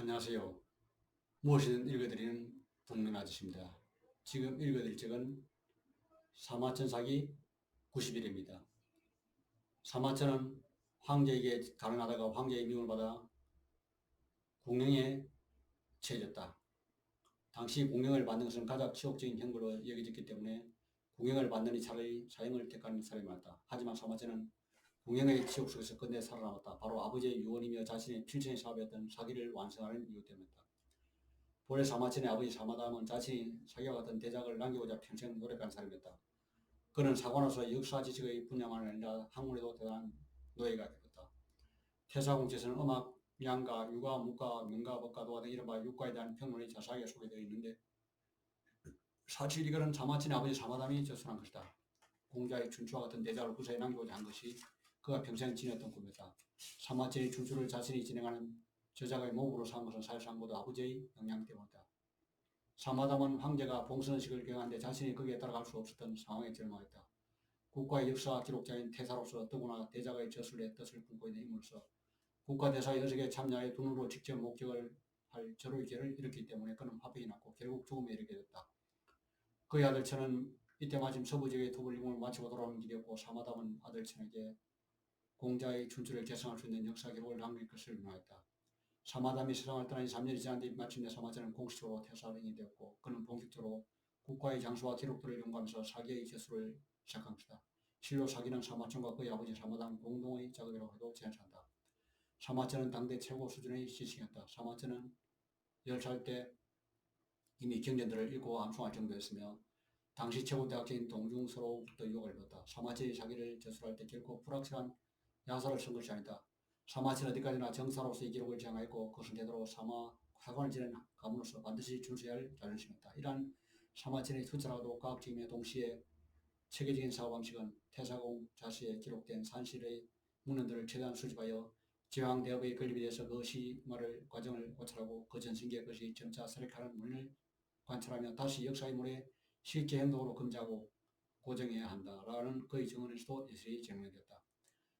안녕하세요. 무엇이든 읽어드리는 동네 아저씨입니다. 지금 읽어드릴 책은 사마천사기 90일입니다. 사마천은 황제에게 가난하다가 황제의 미움을 받아 공영에 처해졌다. 당시 공영을 받는 것은 가장 치욕적인 형벌로 여겨졌기 때문에 공영을 받느니 차라리 사형을 택하는 사람이 많다. 하지만 사마천은 공영의 치욕 속에서 끝내 살아남았다. 바로 아버지의 유언이며 자신의 필생의 사업이었던 사기를 완성하는 이유 때문이다. 본래 사마천의 아버지 사마담은 자신이 사기와 같은 대작을 남기고자 평생 노력한 사람이었다. 그는 사관으로서 역사 지식의 분야만 아니라 학문에도 대단한 노예가 되었다. 태사공체에서는 음악, 양가, 유가, 문과, 명가, 법과 도화 등 이른바 육가에 대한 평론이 자세하게 소개되어 있는데 사실 이거는 사마천의 아버지 사마담이 저술한 것이다. 공자의 춘추와 같은 대작을 후세에 남기고자 한 것이 그가 평생 지녔던 꿈이었다. 사마천의 춘추를 자신이 진행하는 저작의 목으로 삼은 것은 사실상 모두 아버지의 영향 때문이다. 사마담은 황제가 봉선식을 경하는데 자신이 거기에 따라갈 수 없었던 상황에 절망했다. 국가의 역사 기록자인 태사로서 더구나 대작의 저술의 뜻을 품고 있는 인물로서 국가대사의 의식에 참여하여 두 눈으로 직접 목격을 할 절호의 기회를 잃었기 때문에 그는 화병이 났고 결국 죽음에 이르게 됐다. 그의 아들 천은 이때 마침 서부 지역의 토벌림을 마치고 돌아오는 길이었고 사마담은 아들 천에게 공자의 춘추를 계승할 수 있는 역사 기록을 남길 것을 명하였다. 사마담이 세상을 떠난 지 3년이 지난 뒤 마침내 사마천은 공식적으로 태사령이 되었고 그는 본격적으로 국가의 장수와 기록들을 연구하면서 사기의 개수를 시작한 것이다. 실로 사기는 사마천과 그의 아버지 사마담 공동의 작업이라고 해도 괜찮다. 사마천은 당대 최고 수준의 지식이었다. 사마천은 10살 때 이미 경전들을 읽고 암송할 정도였으며 당시 최고 대학자인 동중서로부터 유혹을 받았다. 사마천이 자기를 저술할 때 결코 불확실한 야사를 쓴 것이 아니다. 사마천은 어디까지나 정사로서의 기록을 지향하였고 그것은 되도록 사관을 지낸 가문으로서 반드시 준수해야 할 자존심이었다. 이러한 사마천의 투철하고도 과학적이며 동시에 체계적인 사고방식은 태사공 자시에 기록된 산실의 문헌들을 최대한 수집하여 제왕대업의 건립에 대해서 그 시말을 과정을 고찰하고 그 전신기에 그것이 점차 설익하는 원인을 관찰하며 다시 역사의 물에 실제 행동으로 검증하고 고정해야 한다라는 그의 증언에서도 예술이 증명되었다.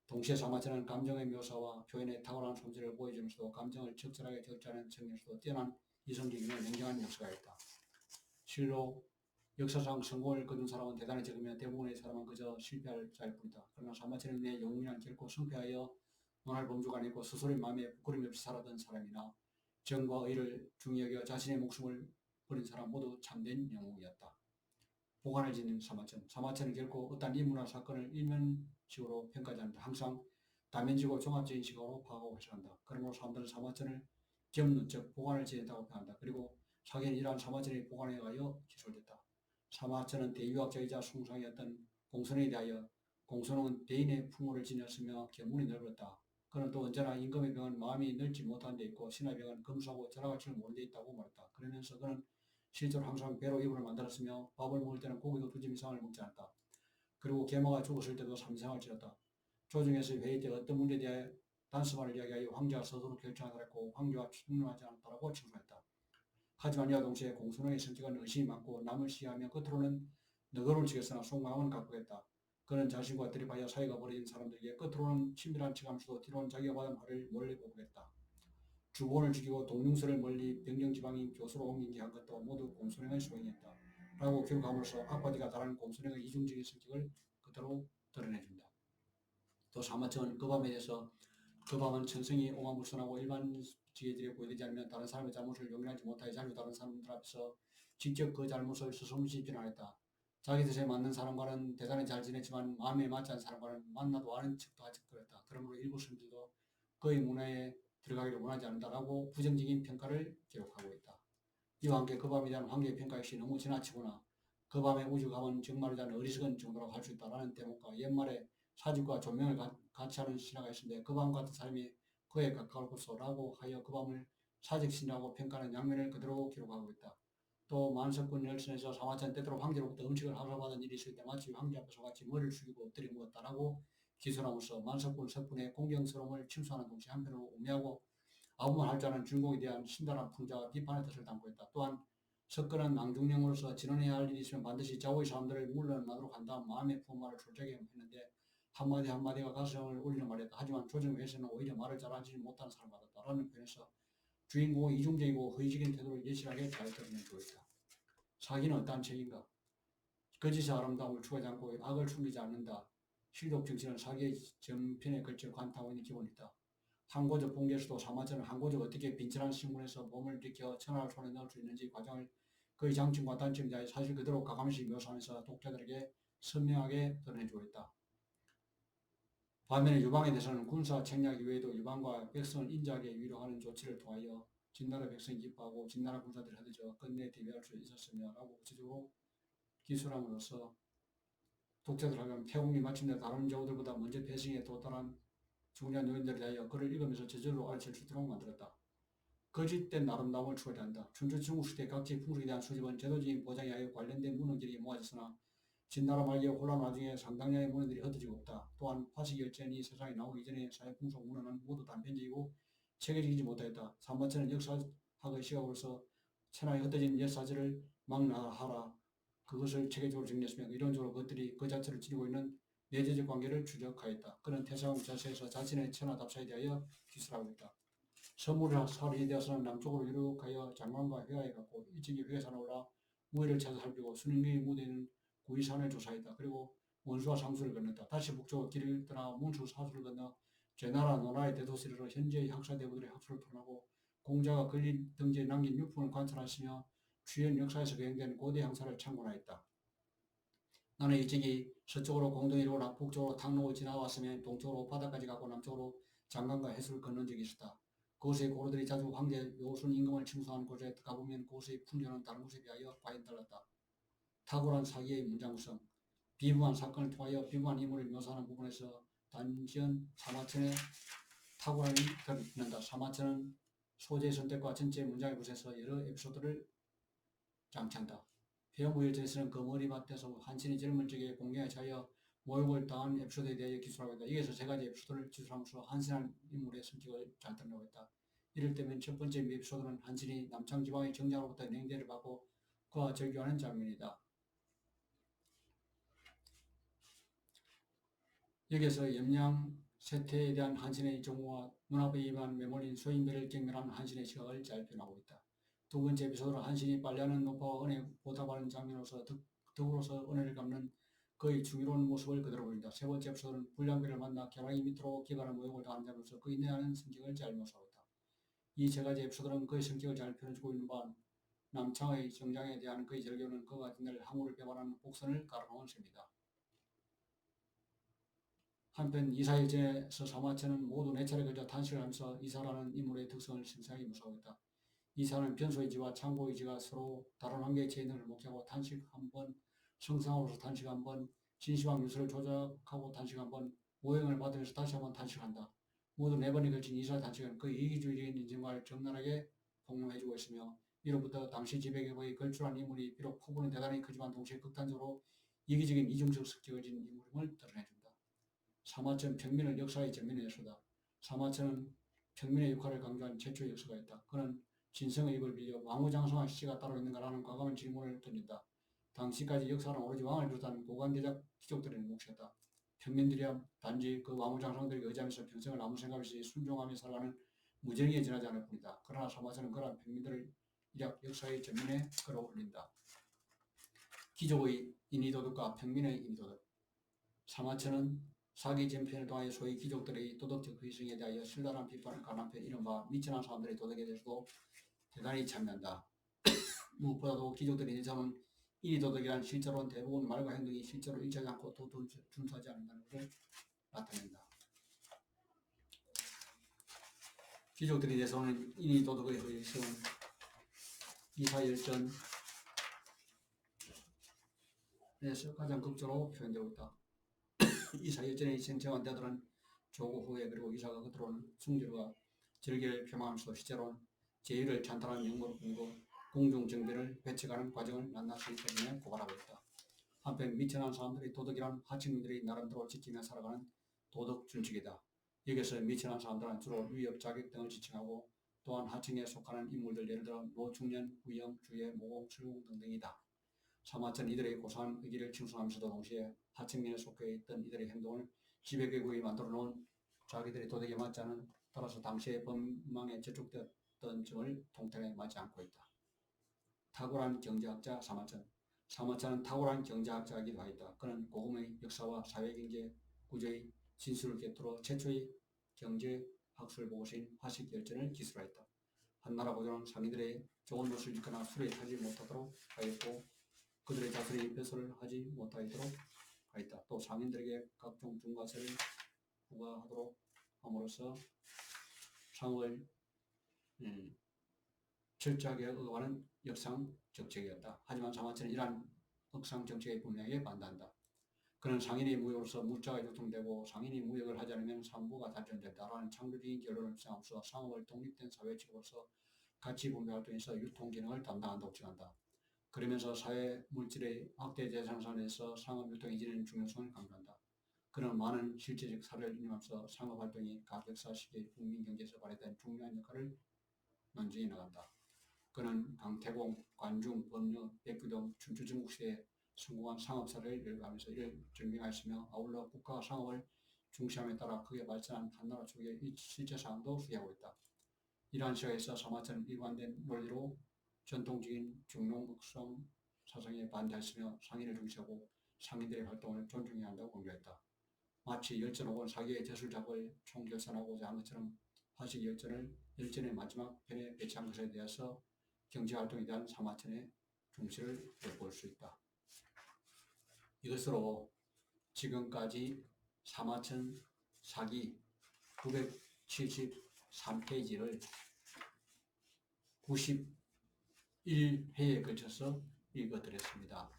동시에 사마천은 감정의 묘사와 표현에 탁월한 솜씨를 보여주면서도 감정을 적절하게 적재하는 측면에서도 뛰어난 이성적이며 냉정한 역사가있다. 실로 역사상 성공을 거둔 사람은 대단히 적으며 대부분의 사람은 그저 실패할 자일 뿐이다. 그러나 사마천은 내 영웅이란 결코 성패하여 논할 범주가 아니고 스스로의 마음에 부끄러움 없이 살았던 사람이나 정과 의를 중히 여겨 자신의 목숨을 버린 사람 모두 참된 영웅이었다. 보관을 지닌 사마천. 사마천은 결코 어떤 인물이나 사건을 일면식으로 평가하지 않는다. 항상 다면지고 종합적인 시각으로 파악하고 해석한다. 그러므로 사람들은 사마천을 접는, 즉 보관을 지냈다고 표현한다. 그리고 사기는 이러한 사마천의 보관에 의하여 기술됐다. 사마천은 대유학자이자 숭상이었던 공손에 대하여 공손은 대인의 풍호를 지녔으며 견문이 넓었다. 그는 또 언제나 임금의 병은 마음이 넓지 못한 데 있고 신의 병은 검소하고 절약할 줄 모르는 데 있다고 말했다. 그러면서 그는 실제로 항상 배로 이불을 만들었으며 밥을 먹을 때는 고기도 2점 이상을 먹지 않았다. 그리고 계마가 죽었을 때도 3생을 지었다. 조정에서 회의 때 어떤 문제에 대해 단서만을 이야기하여 황제가 스스로 결정하더라고 황제와 충돌하지 않았다고 칭송했다. 하지만 이와 동시에 공손의 성격은 의심이 많고 남을 시기하며 겉으로는 너그러울 지겠으나 속마음은 가쁘겠다. 그는 자신과 대립하여 사이가 벌어진 사람들에게 겉으로는 친밀한 척하면서도 뒤로는 자기가 받은 화를 몰래 보겠다. 주본을 죽이고 동릉서를 멀리 병정지방인 교수로 옮긴 게 한 것도 모두 공손행의 소행이었다. 라고 기록함으로써 악바디가 다른 공손행의 이중적인 성격을 그대로 드러내준다. 또 사마천은 그 밤에 대해서 그 밤은 천성이 오만불선하고 일반지게들이 보여되지 않으면 다른 사람의 잘못을 용인하지 못하여 자주 다른 사람들 앞에서 직접 그 잘못을 서슴없이 비난했다. 자기 뜻에 맞는 사람과는 대단히 잘 지냈지만 마음에 맞지 않는 사람과는 만나도 아는 척도 하지 그랬다. 그러므로 일부 스님들도 그의 문화에 들어가기를 원하지 않는다라고 부정적인 평가를 기록하고 있다. 이와 함께 그 밤에 대한 황제의 평가 역시 너무 지나치거나 그 밤에 우주감은 정말에 대한 어리석은 정도라고 할 수 있다라는 대목과 옛말에 사직과 조명을 같이 하는 신화가 있는데 그 밤 같은 사람이 그에 가까울 것이라고 하여 그 밤을 사직신이라고 평가하는 양면을 그대로 기록하고 있다. 또 만석군 열전에서 사마천 때때로 황제로부터 음식을 하소받은 일이 있을 때 마치 황제 앞에서 같이 머리를 숙이고 엎드려 묵었다라고 기술함으로써 만석군 석군의 공경스러움을 침수하는 동시에 한편으로 우매하고 아무 말 할 줄 아는 주인공에 대한 신랄한 풍자와 비판의 뜻을 담고 있다. 또한 석근은 낭중령으로서 진언해야 할 일이 있으면 반드시 좌우의 사람들을 물러나도록 한 다음 마음의 부은 말을 솔직하게 했는데 한마디 한마디가 가슴을 울리는 말이었다. 하지만 조정회에서는 오히려 말을 잘하지 못하는 사람 같았다라는 표현에서 주인공은 이중적이고 허위적인 태도를 여실하게 잘 드러내고 있다. 사기는 어떠한 책인가? 거짓의 아름다움을 추구하지 않고 악을 숨기지 않는다. 실독 정신은 사기의 전편에 걸쳐 관통하고 있는 기본이 있다. 항고적 봉제수도 사마천은 항고적 어떻게 빈천한 신문에서 몸을 일으켜 천하를 손에 넣을 수 있는지 과정을 그의 장점과 단점에 대해 사실 그대로 가감없이 묘사하면서 독자들에게 선명하게 드러내주고 있다. 반면에 유방에 대해서는 군사 책략 이외에도 유방과 백성을 인자하게 위로하는 조치를 통하여 진나라 백성이 기뻐하고 진나라 군사들이 허드져 끝내 대비할 수 있었으며 라고 구체적으로 기술함으로써 독자들하면 태국이 마침내 다른 제후들보다 먼저 패승에 도달한 중요한 요인들에 대하여 글을 읽으면서 저절로 알아챌 수 있도록 만들었다. 거짓된 아름다움을 추구하지 않는다. 춘추 중국시대 각지 풍속에 대한 수집은 제도적인 보장에 하여 관련된 문헌들이 모아졌으나 진나라 말기에 혼란 와중에 상당량의 문헌들이 흩어지고 없다. 또한 화식열전이 세상에 나오기 이전의 사회 풍속 문헌은 모두 단편적이고 체계적이지 못하였다. 삼마천은 역사학의 시각으로서 천하에 흩어진 옛사실을 망라하라 그것을 체계적으로 정리했으며 이론적으로 그것들이 그 자체를 지니고 있는 내재적 관계를 추적하였다. 그는 태상 자체에서 자신의 천하답사에 대하여 기술하고 있다. 서물이 살이 되어서는 남쪽으로 유력하여 장관과 회화에 갔고 일찍이 회산에 올라 무해를 찾아 살피고 순임의 무대는 구이산을 조사했다. 그리고 원수와 상수를 건넜다. 다시 북쪽으로 길을 떠나 문수 사수를 건너 제나라 노나의 대도시로 현재의 학사대부들의 학술을 풀어나고 공자가 걸린 등지에 남긴 유품을 관찰하시며 주연 역사에서 거행된 고대 형사를 참고하였다. 나는 일찍이 서쪽으로 공동이로 북쪽으로 탕록을 지나왔으면 동쪽으로 바다까지 가고 남쪽으로 장강과 해수를 건넌 적이 있었다. 그곳의 고로들이 자주 황제 요순 임금을 칭송하는 곳에 가보면 그곳의 풍경은 다른 곳에 비하여 과연 달랐다. 탁월한 사기의 문장 구성, 비무한 사건을 통하여 비무한 인물을 묘사하는 부분에서 단지연 사마천의 탁월함이 드러난다. 사마천은 소재 선택과 전체 문장의 구성에서 여러 에피소드를 장치한다. 회원무열전에서는 그 머리밭에서 한신이 젊은 적에 공경에 차여 모욕을 당한 에피소드에 대해 기술하고 있다. 여기서 세 가지 에피소드를 기술하면서 한신한 인물의 성격을 잘 드러내고 있다. 이럴 때면 첫 번째 에피소드는 한신이 남창 지방의 정장으로부터 냉대를 받고 그와 절교하는 장면이다. 여기에서 염량 세태에 대한 한신의 정우와 문화부에 임한 메모린 소인배를 경멸한 한신의 시각을 잘 표현하고 있다. 두 번째 에피소드는 한신이 빨래하는 노파와 은혜 보답하는 장면으로서 덕으로서 은혜를 갚는 그의 중의로운 모습을 그대로 보인다. 세 번째 에피소드는 불량배를 만나 겨랑이 밑으로 기관한 모욕을 당하는 장면으로서 그 인내하는 성격을 잘 묘사하고 있다. 이 세 가지 에피소드는 그의 성격을 잘 표현해주고 있는 반 남창의 정장에 대한 그의 절교는 그가 뒷날 항우를 배반하는 복선을 깔아놓은 셈이다. 한편 이사일전에서 사마천은 모두 네 차례 걸쳐 탄식을 하면서 이사라는 인물의 특성을 생생하게 묘사하고 있다. 이사는 변소의지와 창고의지가 서로 다른 한계에 처해 있는 걸 목격하고 탄식 한 번, 성상으로서 탄식 한 번, 진시황 유수를 조작하고 탄식 한 번, 모형을 받으면서 다시 한 번 탄식한다. 모두 네 번에 걸친 이사의 탄식은 그 이기주의적인 인생관을 적나라하게 폭로해주고 있으며 이로부터 당시 지배계의 걸출한 인물이 비록 포부는 대단히 크지만 동시에 극단적으로 이기적인 이중적 성격을 지닌 인물임을 드러내준다. 사마천 평민을 역사의 전면에 내세우다. 사마천은 평민의 역할을 강조한 최초의 역사가였다. 그는 진성의 입을 빌려 왕후장성한 시체가 따로 있는가라는 과감한 질문을 던진다. 당시까지 역사는 오로지 왕을 비롯한 고관대작 귀족들의 몫이었다. 평민들이야 단지 그 왕후장성들에게 의지하면서 평생을 아무 생각 없이 순종하며 살아가는 무정의에 지나지 않을 뿐이다. 그러나 사마천은 그러한 평민들을 일약 역사의 전면에 끌어올린다. 귀족의 인의도덕과 평민의 인의도덕. 사마천은 사기 전편을 통하여 소위 귀족들의 도덕적 희생에 대하여 신랄한 비판을 가한 편 이른바 미천한 사람들의 도덕에 대해서도 대단히 참여한다. 무엇보다도 귀족들이 내세우는 인의도덕이란 실제로는 대부분 말과 행동이 실제로 일치하지 않고 또 준수하지 않는다는 것을 나타낸다. 귀족들이 내세우는 인의도덕의 의성은 이사열전에서 가장 극적으로 표현되고 있다. 이사열전의 생체환자들은 조고 후에 그리고 이사가 겉으로는 숭절과 절개를 표명하면서 실제로는 제의를 찬탈하는 명목을 꾸미고 공중정변을 배척하는 과정을 낱낱이 설명해 고발하고 있다. 한편 미천한 사람들의 도덕이란 하층민들이 나름대로 지키며 살아가는 도덕 준칙이다. 여기서 미천한 사람들은 주로 위협, 자격 등을 지칭하고 또한 하층에 속하는 인물들 예를 들어 노중년, 위영, 주예, 모공, 설공 등등이다. 사마천 이들의 고상한 의기를 칭송하면서도 동시에 하층민에 속해 있던 이들의 행동을 지배계국이 만들어 놓은 자기들의 도덕에 맞지 않은 따라서 당시의 법망에 저촉되었던 어떤 점을 통탄하게 맞지 않고 있다. 탁월한 경제학자 사마천. 사마천은 탁월한 경제학자이기도 하였다. 그는 고금의 역사와 사회경제 구조의 진술을 곁으로 최초의 경제학술 보고서인 화식열전을 기술하였다. 한나라 고조는 상인들의 좋은 옷을 입거나 술에 타지 못하도록 하였고 그들의 자손이 벼슬을 하지 못하도록 하였다. 또 상인들에게 각종 중과세를 부과하도록 함으로써 상을 철저하게 억압하는 역상 정책이었다. 하지만 사마천은 이러한 억상 정책에 분명히 반대한다. 그는 상인의 무역으로서 물자가 유통되고 상인이 무역을 하지 않으면 산부가 발전된다라는 창조적인 결론을 주장하면서 상업을 독립된 사회 직업으로서 가치 분배 활동에서 유통 기능을 담당한다고 주장한다. 그러면서 사회 물질의 확대 재생산에서 상업 유통이 지니는 중요성을 강조한다. 그는 많은 실제적 사례를 인용하면서 상업 활동이 각 역사 시기의 국민 경제에서 발휘된 중요한 역할을 논증해 나간다. 그는 강태공, 관중, 법률, 백규 등 춘추 전국시대에 성공한 상업 사례를 열거하면서 이를 증명하였으며 아울러 국가가 상업을 중시함에 따라 크게 발전한 한나라 초기의 실제 사항도 소개하고 있다. 이러한 시각에서 사마천은 일관된 논리로 전통적인 중농흑성 사상에 반대했으며 상인을 중시하고 상인들의 활동을 존중해야 한다고 강조했다. 마치 열전 혹은 사기의 저술작을 총결산하고자 한 것처럼 화식 열전을 열전의 마지막 편에 배치한 것에 대해서 경제활동에 대한 사마천의 중시를 엿볼 수 있다. 이것으로 지금까지 사마천 사기 973페이지를 91회에 걸쳐서 읽어드렸습니다.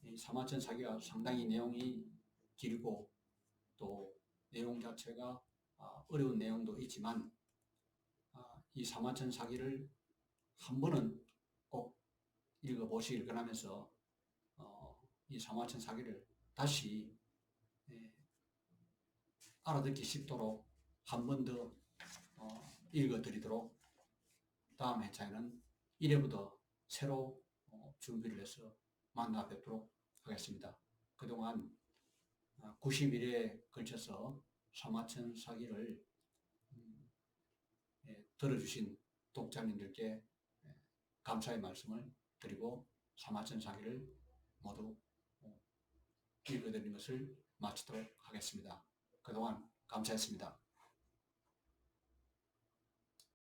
이 사마천 사기가 상당히 내용이 길고 또 내용 자체가 어려운 내용도 있지만 이 사마천 사기를 한 번은 꼭 읽어보시길 권하면서 이 사마천 사기를 다시 알아듣기 쉽도록 한 번 더 읽어드리도록 다음 회차에는 1회부터 새로 준비를 해서 만나 뵙도록 하겠습니다. 그동안 91회에 걸쳐서 사마천 사기를 들어주신 독자님들께 감사의 말씀을 드리고 사마천 사기를 모두 읽어드리는 것을 마치도록 하겠습니다. 그동안 감사했습니다.